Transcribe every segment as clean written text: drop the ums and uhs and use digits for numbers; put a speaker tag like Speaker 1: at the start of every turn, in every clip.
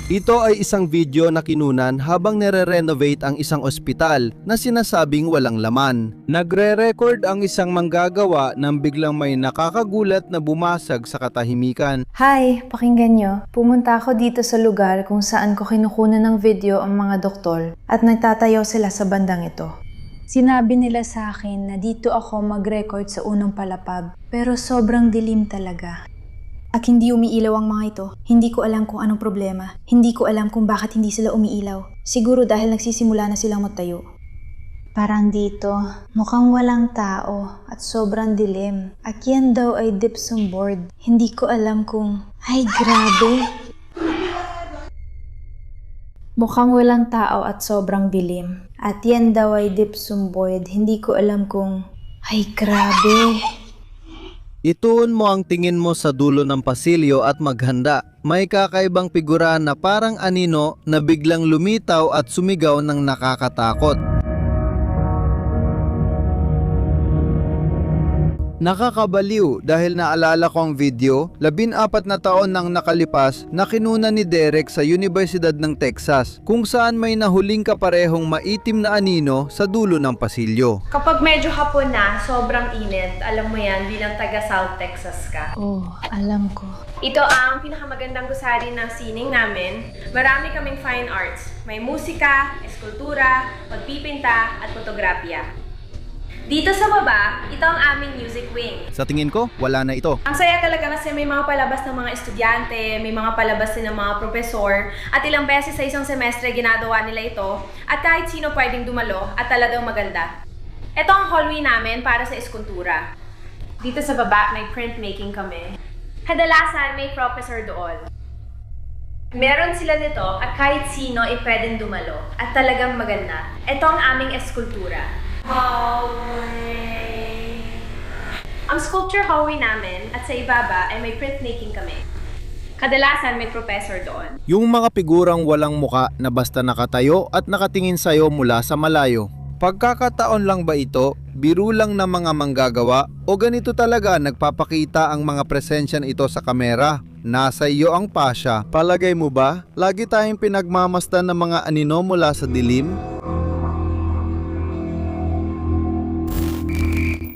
Speaker 1: Ito ay isang video na kinunan habang nire-renovate ang isang ospital na sinasabing walang laman. Nagre-record ang isang manggagawa nang biglang may nakakagulat na bumasag sa katahimikan.
Speaker 2: Hi, pakinggan nyo. Pumunta ako dito sa lugar kung saan ko kinukunan ng video ang mga doktor at nagtatayo sila sa bandang ito. Sinabi nila sa akin na dito ako mag-record sa unang palapag, pero sobrang dilim talaga.
Speaker 3: At hindi umiilaw ang mga ito. Hindi ko alam kung anong problema. Hindi ko alam kung bakit hindi sila umiilaw. Siguro dahil nagsisimula na silang magtayo.
Speaker 2: Parang dito, mukhang walang tao at sobrang dilim. At yan daw ay gypsum board. Hindi ko alam kung... Ay, grabe! Mukhang walang tao at sobrang dilim. At yan daw ay gypsum board. Hindi ko alam kung... Ay, grabe!
Speaker 1: Ituon mo ang tingin mo sa dulo ng pasilyo at maghanda. May kakaibang figura na parang anino na biglang lumitaw at sumigaw ng nakakatakot. Nakakabaliw dahil naalala ko ang video, 14 na taon nang nakalipas na kinunan ni Derek sa Universidad ng Texas, kung saan may nahuling kaparehong maitim na anino sa dulo ng pasilyo.
Speaker 4: Kapag medyo hapon na, sobrang init, alam mo yan bilang taga South Texas ka.
Speaker 2: Oh, alam ko.
Speaker 4: Ito ang pinakamagandang gusali ng sining namin. Marami kaming fine arts. May musika, eskultura, pagpipinta, at fotografiya. Dito sa baba, ito ang aming music wing.
Speaker 1: Sa tingin ko, wala na ito.
Speaker 4: Ang saya talaga kasi may mga palabas ng mga estudyante, may mga palabas din ng mga profesor, at ilang beses sa isang semestre ginagawa nila ito, at kahit sino pwedeng dumalo at talagang maganda. Ito ang hallway namin para sa eskultura. Dito sa baba, may printmaking kami. Kadalasan, may professor doon. Meron sila nito at kahit sino ay pwedeng dumalo at talagang maganda. Ito ang aming eskultura. Hallway. Ang sculpture hallway namin at sa ibaba ay may printmaking kami. Kadalasan may professor doon.
Speaker 1: Yung mga figurang walang muka na basta nakatayo at nakatingin sa'yo mula sa malayo. Pagkakataon lang ba ito? Biro lang ng mga manggagawa? O ganito talaga nagpapakita ang mga presensya ito sa kamera? Nasa iyo ang pasya. Palagay mo ba? Lagi tayong pinagmamasdan ng mga anino mula sa dilim?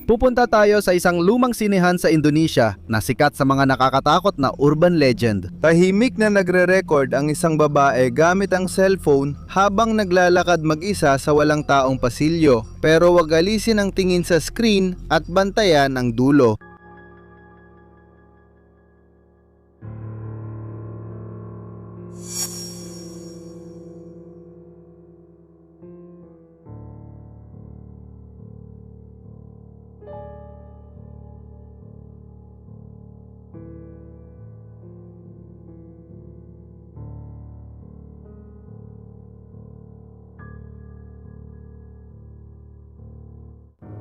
Speaker 1: Pupunta tayo sa isang lumang sinehan sa Indonesia na sikat sa mga nakakatakot na urban legend. Tahimik na nagre-record ang isang babae gamit ang cellphone habang naglalakad mag-isa sa walang taong pasilyo. Pero wag alisin ang tingin sa screen at bantayan ang dulo.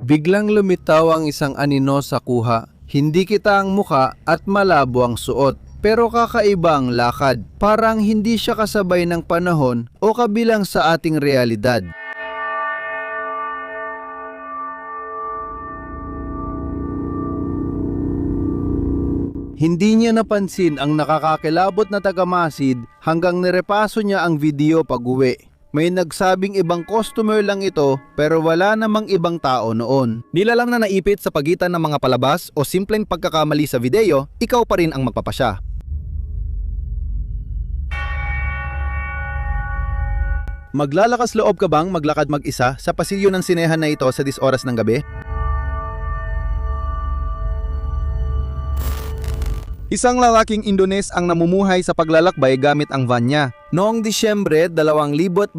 Speaker 1: Biglang lumitaw ang isang anino sa kuha. Hindi kita ang muka at malabo ang suot. Pero kakaiba ang lakad. Parang hindi siya kasabay ng panahon o kabilang sa ating realidad. Hindi niya napansin ang nakakakilabot na tagamasid hanggang nirepaso niya ang video pag-uwi. May nagsabing ibang customer lang ito pero wala namang ibang tao noon. Nilalang na naipit sa pagitan ng mga palabas o simpleng pagkakamali sa video, ikaw pa rin ang magpapasya. Maglalakas loob ka bang maglakad mag-isa sa pasilyo ng sinehan na ito sa 10 oras ng gabi? Isang lalaking Indones ang namumuhay sa paglalakbay gamit ang van niya. Noong Disyembre 2024,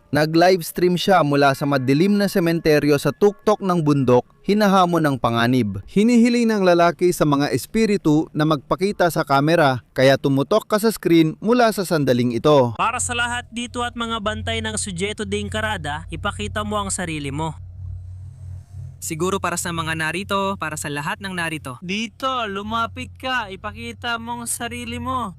Speaker 1: nag-livestream siya mula sa madilim na sementeryo sa tuktok ng bundok, hinahamon ng panganib. Hinihiling ng lalaki sa mga espiritu na magpakita sa kamera, kaya tumutok ka sa screen mula sa sandaling ito.
Speaker 5: Para sa lahat dito at mga bantay ng Sujeto de Encarada, ipakita mo ang sarili mo.
Speaker 6: Siguro para sa mga narito, para sa lahat ng narito.
Speaker 5: Dito, lumapit ka, ipakita mo ang sarili mo.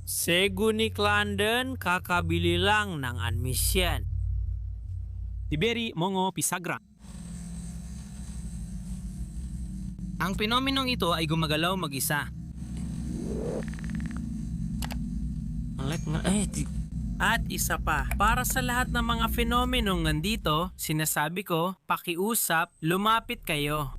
Speaker 5: Segunik London, kakabili lang ng admission.
Speaker 6: Tiberi Mongo Pisagra. Ang penomenong ito ay gumagalaw mag-isa.
Speaker 5: At isa pa, para sa lahat ng mga fenomenong nandito, sinasabi ko, pakiusap, lumapit kayo.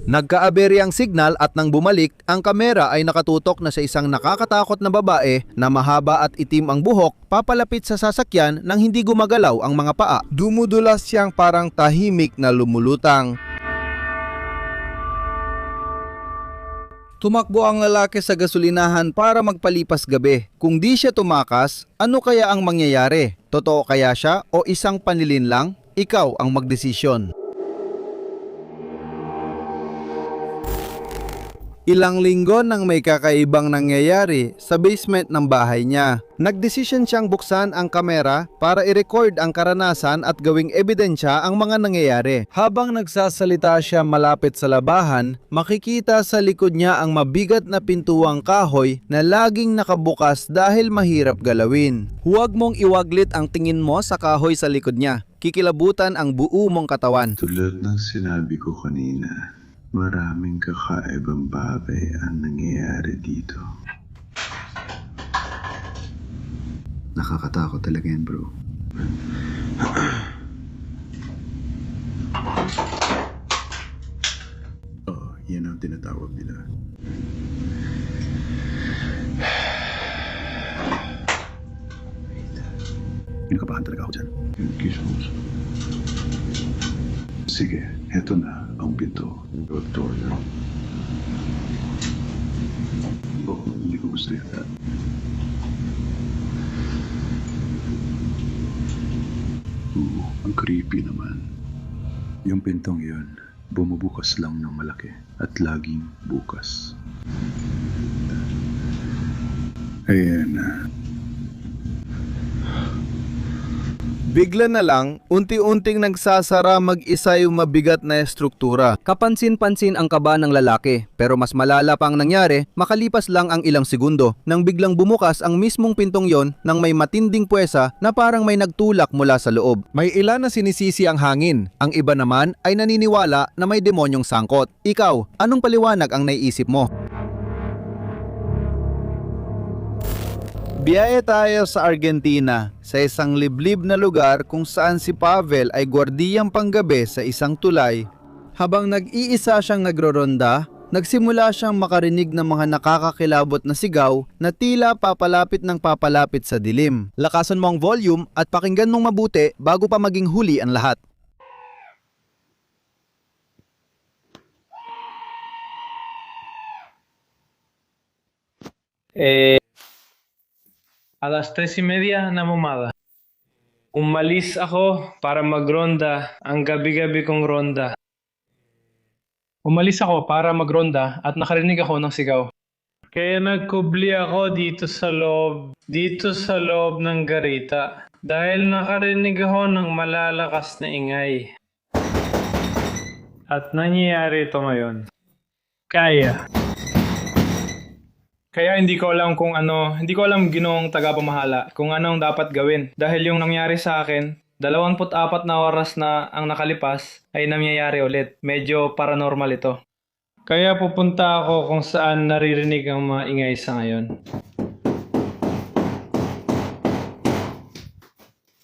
Speaker 1: Nagkaaberi ang signal at nang bumalik, ang kamera ay nakatutok na sa isang nakakatakot na babae na mahaba at itim ang buhok, papalapit sa sasakyan nang hindi gumagalaw ang mga paa. Dumudulas siyang parang tahimik na lumulutang. Tumakbo ang lalaki sa gasolinahan para magpalipas gabi. Kung di siya tumakas, ano kaya ang mangyayari? Totoo kaya siya o isang panlilin lang? Ikaw ang magdesisyon. Ilang linggo nang may kakaibang nangyayari sa basement ng bahay niya. Nagdesisyon siyang buksan ang kamera para i-record ang karanasan at gawing ebidensya ang mga nangyayari. Habang nagsasalita siya malapit sa labahan, makikita sa likod niya ang mabigat na pintuang kahoy na laging nakabukas dahil mahirap galawin. Huwag mong iwaglit ang tingin mo sa kahoy sa likod niya. Kikilabutan ang buo mong katawan.
Speaker 7: Tulad ng sinabi ko kanina, maraming kakaibang bagay ang nangyayari dito. Nakakatakot talaga yan, bro. Oh, yan ang tinatawag nila. Kinakabahan talaga ako dyan. Sige, eto na ang pinto. Victoria. Oh, hindi ko gusto yan. Ang creepy naman. Yung pintong yun, bumubukas lang ng malaki at laging bukas. Ayan na.
Speaker 1: Bigla na lang, unti-unting nagsasara mag-isa yung mabigat na estruktura. Kapansin-pansin ang kaba ng lalaki, pero mas malala pa ang nangyari makalipas lang ang ilang segundo nang biglang bumukas ang mismong pintong yon nang may matinding puwersa na parang may nagtulak mula sa loob. May ilan na sinisisi ang hangin, ang iba naman ay naniniwala na may demonyong sangkot. Ikaw, anong paliwanag ang naiisip mo? Biyahe tayo sa Argentina, sa isang liblib na lugar kung saan si Pavel ay gwardiyang panggabi sa isang tulay. Habang nag-iisa siyang nagroronda, nagsimula siyang makarinig ng mga nakakakilabot na sigaw na tila papalapit ng papalapit sa dilim. Lakasan mo ang volume at pakinggan mong mabuti bago pa maging huli ang lahat.
Speaker 8: Alas 3:30 na mamada. Umalis ako para magronda ang gabi-gabi kong ronda. Umalis ako para magronda at nakarinig ako ng sigaw. Kaya nagkubli ako dito sa loob ng garita. Dahil nakarinig ako ng malalakas na ingay. At nangyayari ito ngayon. Kaya hindi ko alam Ginoong tagapamahala kung anong dapat gawin. Dahil yung nangyari sa akin, 24 na oras na ang nakalipas ay nangyayari ulit. Medyo paranormal ito. Kaya pupunta ako kung saan naririnig ang mga ingay sa ngayon.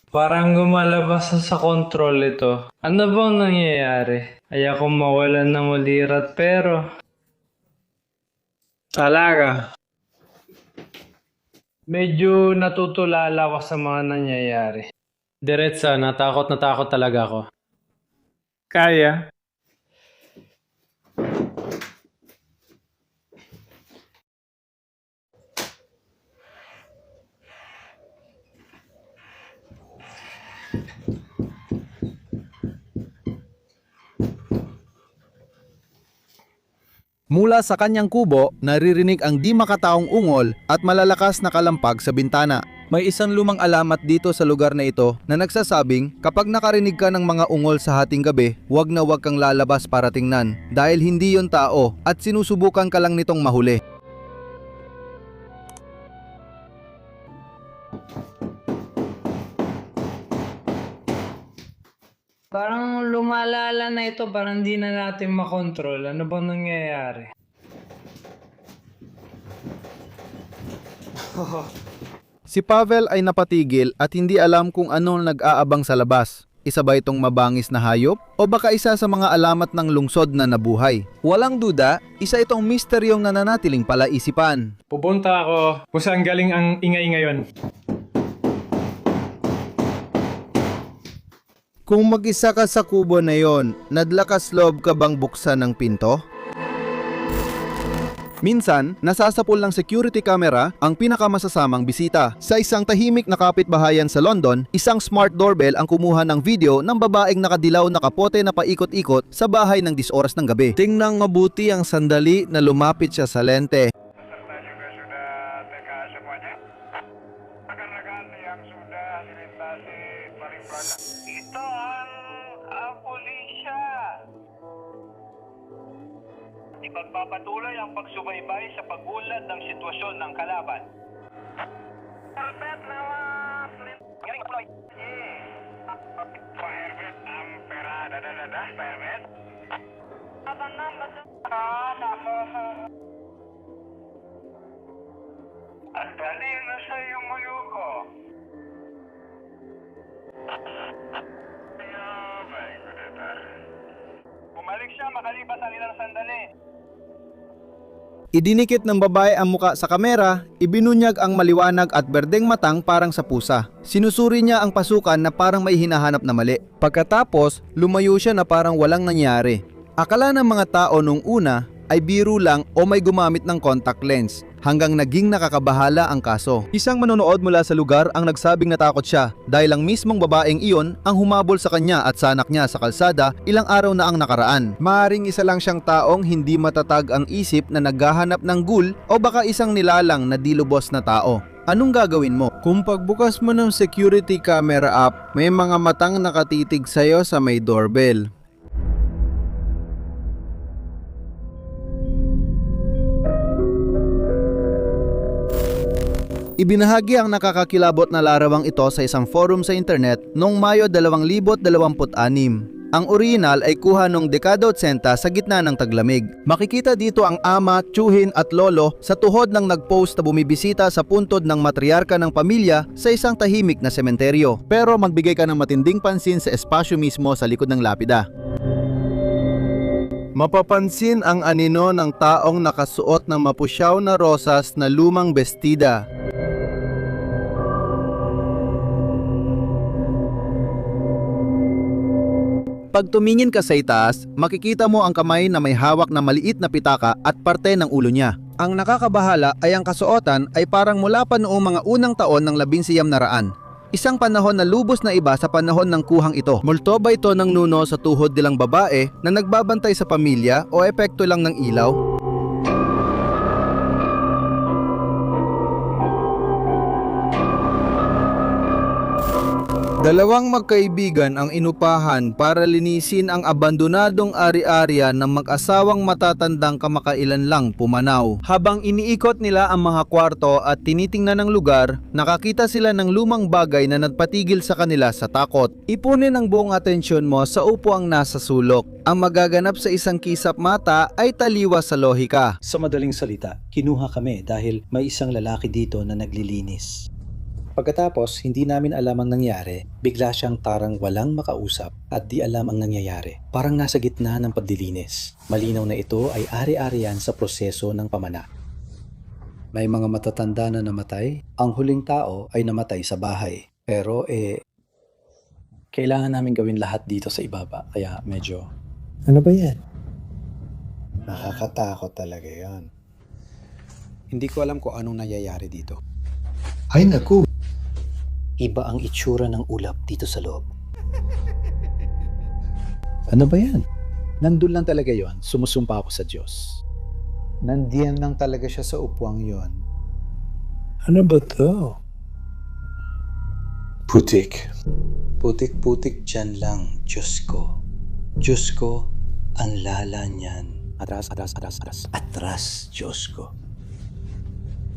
Speaker 8: Parang gumalabas sa kontrol ito. Ano bang nangyayari? Ayoko mawalan ng mulirat pero... Talaga. Medyo natutulala ako sa mga nangyayari. Diretsa, natakot talaga ako. Kaya.
Speaker 1: Mula sa kanyang kubo, naririnig ang di makataong ungol at malalakas na kalampag sa bintana. May isang lumang alamat dito sa lugar na ito na nagsasabing kapag nakarinig ka ng mga ungol sa hating gabi, huwag na huwag kang lalabas para tingnan dahil hindi yon tao at sinusubukan ka lang nitong mahuli.
Speaker 8: Parang lumalala na ito, parang hindi na natin makontrol. Ano bang nangyayari?
Speaker 1: Si Pavel ay napatigil at hindi alam kung ano nag-aabang sa labas. Isa ba itong mabangis na hayop o baka isa sa mga alamat ng lungsod na nabuhay? Walang duda, isa itong misteryong nananatiling palaisipan.
Speaker 8: Pupunta ako kung saan galing ang ingay ngayon.
Speaker 1: Kung mag-isa ka sa kubo na yon, nadlakas loob ka bang buksan ng pinto? Minsan, nasasapul ng security camera ang pinakamasasamang bisita. Sa isang tahimik na kapitbahayan sa London, isang smart doorbell ang kumuha ng video ng babaeng nakadilaw na kapote na paikot-ikot sa bahay ng 10 oras ng gabi. Tingnan mabuti ang sandali na lumapit siya sa lente.
Speaker 9: Ito ang pulisya. Ipagpapatuloy ang pagsubaybay sa pag-unlad ng sitwasyon ng kalaban. Perfect naman! Galing deploy! Perfect ang pera. Perfect? Ang dali na sa iyong muyuko. Bumalik siya makalipas ang ilang sandali.
Speaker 1: Idinikit ng babae ang muka sa kamera, ibinunyag ang maliwanag at berdeng matang parang sa pusa. Sinusuri niya ang pasukan na parang may hinahanap na mali. Pagkatapos, lumayo siya na parang walang nangyari. Akala ng mga tao nung una ay biro lang o may gumamit ng contact lens, hanggang naging nakakabahala ang kaso. Isang manonood mula sa lugar ang nagsabing natakot siya dahil ang mismong babaeng iyon ang humabol sa kanya at sa anak niya sa kalsada ilang araw na ang nakaraan. Maaring isa lang siyang taong hindi matatag ang isip na naghahanap ng ghoul o baka isang nilalang na di lubos na tao. Anong gagawin mo? Kung pagbukas mo ng security camera app, may mga matang nakatitig sa'yo sa may doorbell. Ibinahagi ang nakakakilabot na larawang ito sa isang forum sa internet noong Mayo 2026. Ang original ay kuha noong dekada 80 sa gitna ng taglamig. Makikita dito ang ama, tiyuhin at lolo sa tuhod ng nagpost na bumibisita sa puntod ng matriarka ng pamilya sa isang tahimik na sementeryo. Pero magbigay ka ng matinding pansin sa espasyo mismo sa likod ng lapida. Mapapansin ang anino ng taong nakasuot ng mapusyaw na rosas na lumang bestida. Pag tumingin ka sa itaas, makikita mo ang kamay na may hawak na maliit na pitaka at parte ng ulo niya. Ang nakakabahala ay ang kasuotan ay parang mula pa noong mga unang taon ng 1900. Isang panahon na lubos na iba sa panahon ng kuhang ito. Multo ba ito ng nuno sa tuhod nilang babae na nagbabantay sa pamilya o epekto lang ng ilaw? Dalawang magkaibigan ang inupahan para linisin ang abandonadong ari-arian ng mag-asawang matatandang kamakailan lang pumanaw. Habang iniikot nila ang mga kwarto at tinitingnan ng lugar, nakakita sila ng lumang bagay na nagpatigil sa kanila sa takot. Ipunin ang buong atensyon mo sa upuang nasa sulok. Ang magaganap sa isang kisap mata ay taliwas sa lohika.
Speaker 10: Sa madaling salita, kinuha kami dahil may isang lalaki dito na naglilinis. Pagkatapos, hindi namin alam ang nangyari, bigla siyang tarang walang makausap at di alam ang nangyayari. Parang nasa gitna ng paglilinis. Malinaw na ito ay ari-arian sa proseso ng pamana. May mga matatanda na namatay. Ang huling tao ay namatay sa bahay. Pero kailangan namin gawin lahat dito sa ibaba. Kaya medyo...
Speaker 1: Ano ba yan? Nakakatakot talaga yan. Hindi ko alam kung anong nangyayari dito. Ay naku!
Speaker 10: Iba ang itsura ng ulap dito sa loob.
Speaker 1: Ano ba yan? Nandun lang talaga yon. Sumusumpa ako sa Diyos. Nandiyan lang talaga siya sa upuang yon. Ano ba to?
Speaker 10: Putik. Putik-putik dyan lang, Diyos ko. Diyos ko, ang lala niyan.
Speaker 1: Atras,
Speaker 10: Atras, Diyos ko.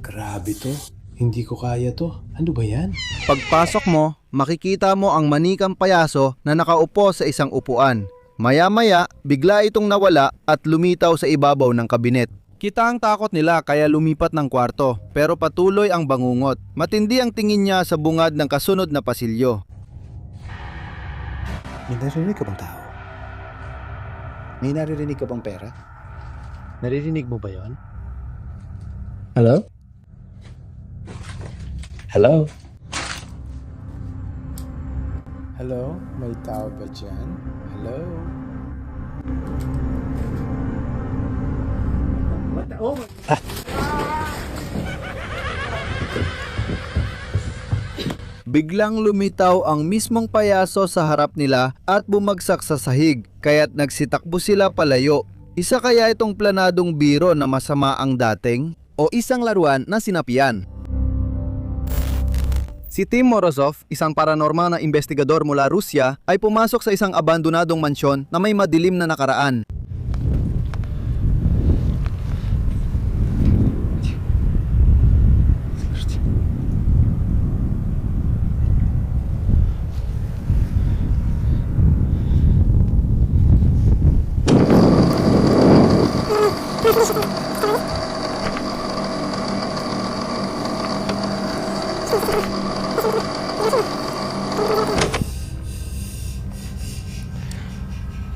Speaker 1: Grabe to.
Speaker 10: Hindi ko kaya to. Ano ba yan?
Speaker 1: Pagpasok mo, makikita mo ang manikang payaso na nakaupo sa isang upuan. Maya-maya, bigla itong nawala at lumitaw sa ibabaw ng kabinet. Kita ang takot nila kaya lumipat ng kwarto, pero patuloy ang bangungot. Matindi ang tingin niya sa bungad ng kasunod na pasilyo.
Speaker 10: May narinig ka bang tao? May naririnig ka bang pera? Naririnig mo ba yon? Hello? Hello? Hello? May tao ba dyan? Hello? What the? Oh my...
Speaker 1: Biglang lumitaw ang mismong payaso sa harap nila at bumagsak sa sahig, kaya't nagsitakbo sila palayo. Isa kaya itong planadong biro na masama ang dating? O isang laruan na sinapian? Si Tim Morozov, isang paranormal na investigador mula Rusya, ay pumasok sa isang abandonadong mansyon na may madilim na nakaraan.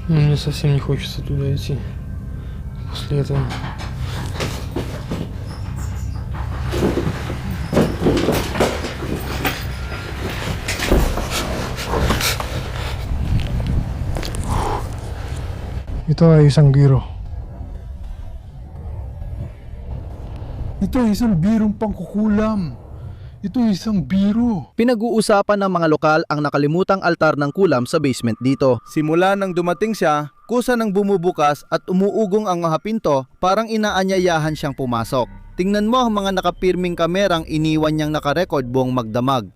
Speaker 8: Мне совсем не хочется туда идти. После этого. Ito ay isang biro.
Speaker 7: Ito ay isang birong pangkukulam. Ito ay isang biro.
Speaker 1: Pinag-uusapan ng mga lokal ang nakalimutang altar ng kulam sa basement dito. Simula nang dumating siya, kusa nang bumubukas at umuugong ang mga pinto, parang inaanyayahan siyang pumasok. Tingnan mo ang mga nakapirming kamerang iniwan niyang nakarecord buong magdamag.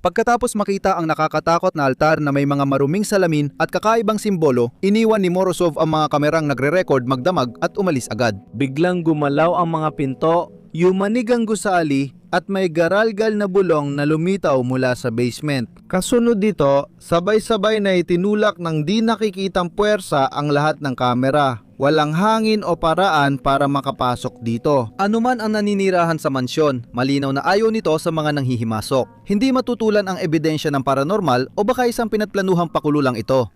Speaker 1: Pagkatapos makita ang nakakatakot na altar na may mga maruming salamin at kakaibang simbolo, iniwan ni Morozov ang mga kamerang nagre-record magdamag at umalis agad. Biglang gumalaw ang mga pinto, yumanig ang gusali at may garalgal na bulong na lumitaw mula sa basement. Kasunod dito, sabay-sabay na itinulak ng di nakikitang puwersa ang lahat ng kamera. Walang hangin o paraan para makapasok dito. Anuman ang naninirahan sa mansyon, malinaw na ayaw nito sa mga nanghihimasok. Hindi matutulan ang ebidensya ng paranormal o baka isang pinatplanuhang pakululang ito.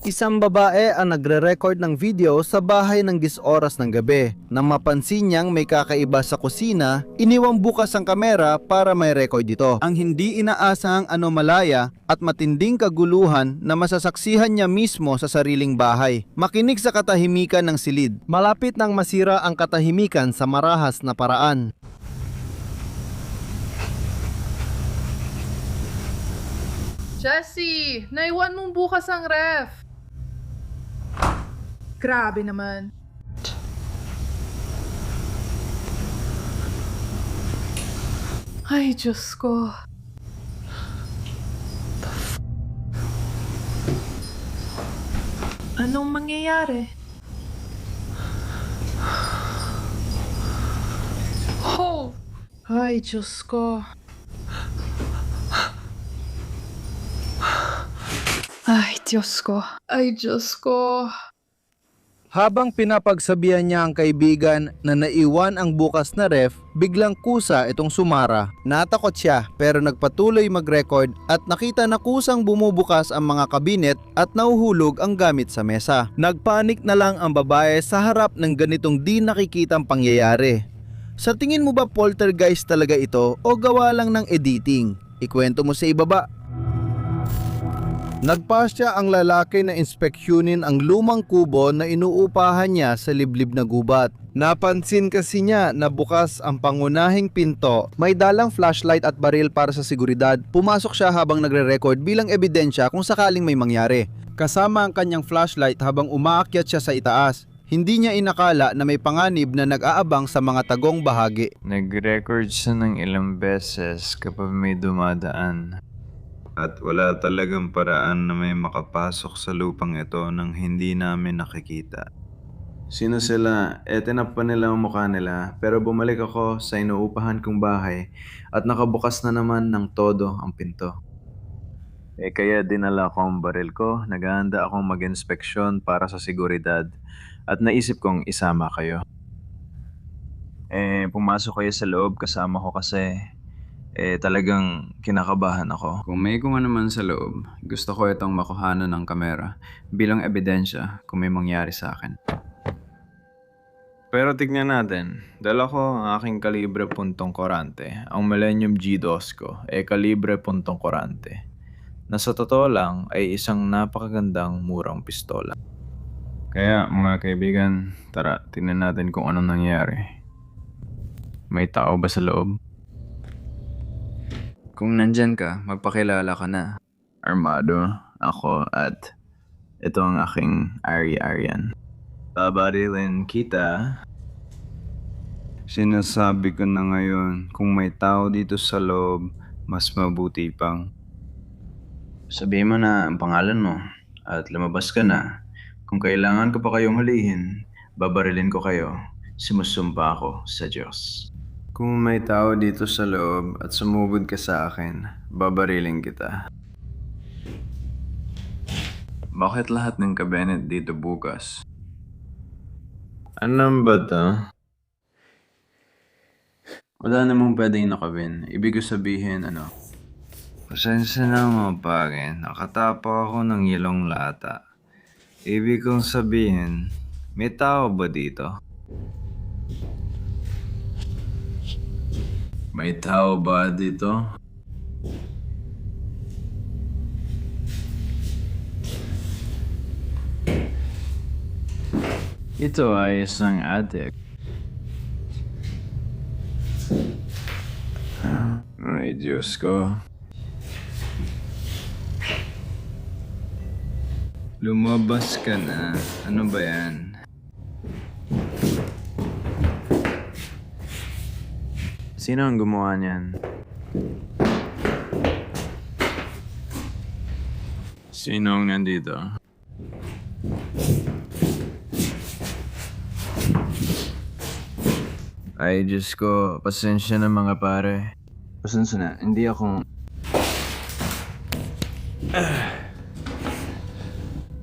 Speaker 1: Isang babae ang nagre-record ng video sa bahay ng 10 oras ng gabi. Nang mapansin niyang may kakaiba sa kusina, iniwang bukas ang kamera para may record dito. Ang hindi inaasahang anomalaya at matinding kaguluhan na masasaksihan niya mismo sa sariling bahay. Makinig sa katahimikan ng silid. Malapit nang masira ang katahimikan sa marahas na paraan.
Speaker 11: Jessie, naiwan mong bukas ang ref. Grabe naman. Ay, Diyos ko. Anong mangyayari? Oh! Ay, Diyos ko. Ay, Diyos ko. Ay, Diyos ko.
Speaker 1: Habang pinapagsabihan niya ang kaibigan na naiwan ang bukas na ref, biglang kusa itong sumara. Natakot siya pero nagpatuloy mag-record at nakita na kusang bumubukas ang mga kabinet at nahuhulog ang gamit sa mesa. Nagpanik na lang ang babae sa harap ng ganitong di nakikitang pangyayari. Sa tingin mo ba poltergeist talaga ito o gawa lang ng editing? Ikwento mo sa ibaba. Nagpasya ang lalaki na inspeksyonin ang lumang kubo na inuupahan niya sa liblib na gubat. Napansin kasi niya na bukas ang pangunahing pinto. May dalang flashlight at baril para sa seguridad. Pumasok siya habang nagre-record bilang ebidensya kung sakaling may mangyari. Kasama ang kanyang flashlight habang umaakyat siya sa itaas. Hindi niya inakala na may panganib na nag-aabang sa mga tagong bahagi.
Speaker 12: Nag-record siya ng ilang beses kapag may dumadaan. At wala talagang paraan na may makapasok sa lupang ito nang hindi namin nakikita. Sino sila? Tinap pa nila ang mukha nila, pero bumalik ako sa inuupahan kong bahay at nakabukas na naman ng todo ang pinto. Kaya dinala ko ang baril ko, naghahanda akong mag-inspeksyon para sa seguridad at naisip kong isama kayo. Pumasok kayo sa loob kasama ko kasi talagang kinakabahan ako. Kung may kung ano man sa loob, gusto ko itong makuhanan ng kamera bilang ebidensya kung may mangyari sa akin. Pero tignan natin, dala ko ang aking kalibre .40, ang Millennium G2 ko, kalibre .40. Na sa totoo lang ay isang napakagandang murang pistola. Kaya mga kaibigan, tara, tingnan natin kung anong nangyari. May tao ba sa loob? Kung nandyan ka, magpakilala ka na. Armado, ako at ito ang aking Ari-Arian. Babarilin kita. Sinasabi ko na ngayon, kung may tao dito sa loob, mas mabuti pang. Sabihin mo na ang pangalan mo at lumabas ka na. Kung kailangan ko pa kayong hulihin, babarilin ko kayo. Simusumpa ako sa Diyos. Kung may tao dito sa loob at sumugod ka sa akin, babariling kita. Bakit lahat ng kabinet dito bukas? Ano ba to? Wala namang pwedeng nakabin. Ibig sabihin, Pasensya na mga pare, nakatapa ako ng ilong lata. Ibig kong sabihin, may tao ba dito? May tao ba dito? Ito ay isang attic. Ay, Diyos ko. Lumabas ka na. Ano ba yan? Sino ang gumawa niyan? Sino ang nandito? Ay, Diyos ko. Pasensya na mga pare. Pasensya na. Hindi ako...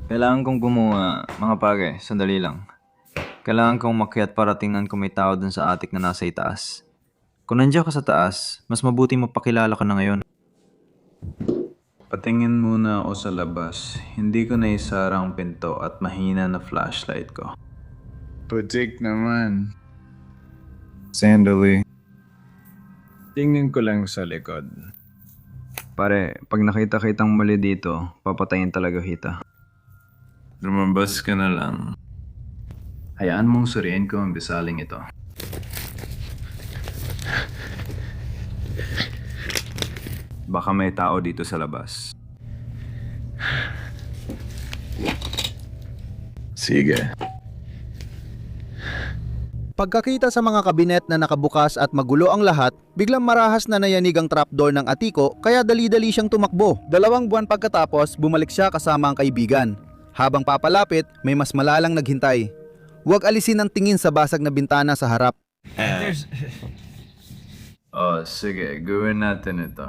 Speaker 12: Kailangan kong gumawa, mga pare. Sandali lang. Kailangan kong makyat para tingnan kung may tao dun sa attic na nasa itaas. Kung nandiyan ka sa taas, mas mabuti mapakilala ka na ngayon. Patingin muna ako sa labas. Hindi ko naisara ang pinto at mahina na flashlight ko. Putik naman. Sandali. Tingnan ko lang sa likod. Pare, pag nakita kitang mali dito, papatayin talaga kita. Lumabas ka na lang. Hayaan mong suriin ko ang bisaling ito. Baka may tao dito sa labas. Sige.
Speaker 1: Pagkakita sa mga kabinet na nakabukas at magulo ang lahat, biglang marahas na nayanig ang trapdoor ng Atiko kaya dali-dali siyang tumakbo. 2 buwan pagkatapos, bumalik siya kasama ang kaibigan. Habang papalapit, may mas malalang naghintay. Huwag alisin ang tingin sa basag na bintana sa harap.
Speaker 12: Sige, gawin natin ito.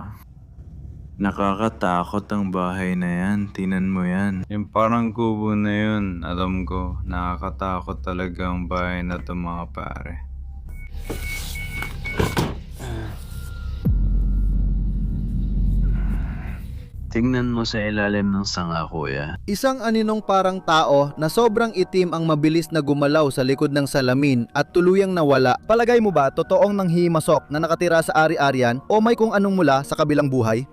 Speaker 12: Nakakatakot ang bahay na yan. Tinan mo yan. Yung parang kubo na yun. Alam ko, nakakatakot talaga ang bahay na to mga pare. Tingnan mo sa ilalim ng sanga, kuya.
Speaker 1: Isang aninong parang tao na sobrang itim ang mabilis na gumalaw sa likod ng salamin at tuluyang nawala. Palagay mo ba totoong nanghihimasok na nakatira sa ari-arian o may kung anong mula sa kabilang buhay?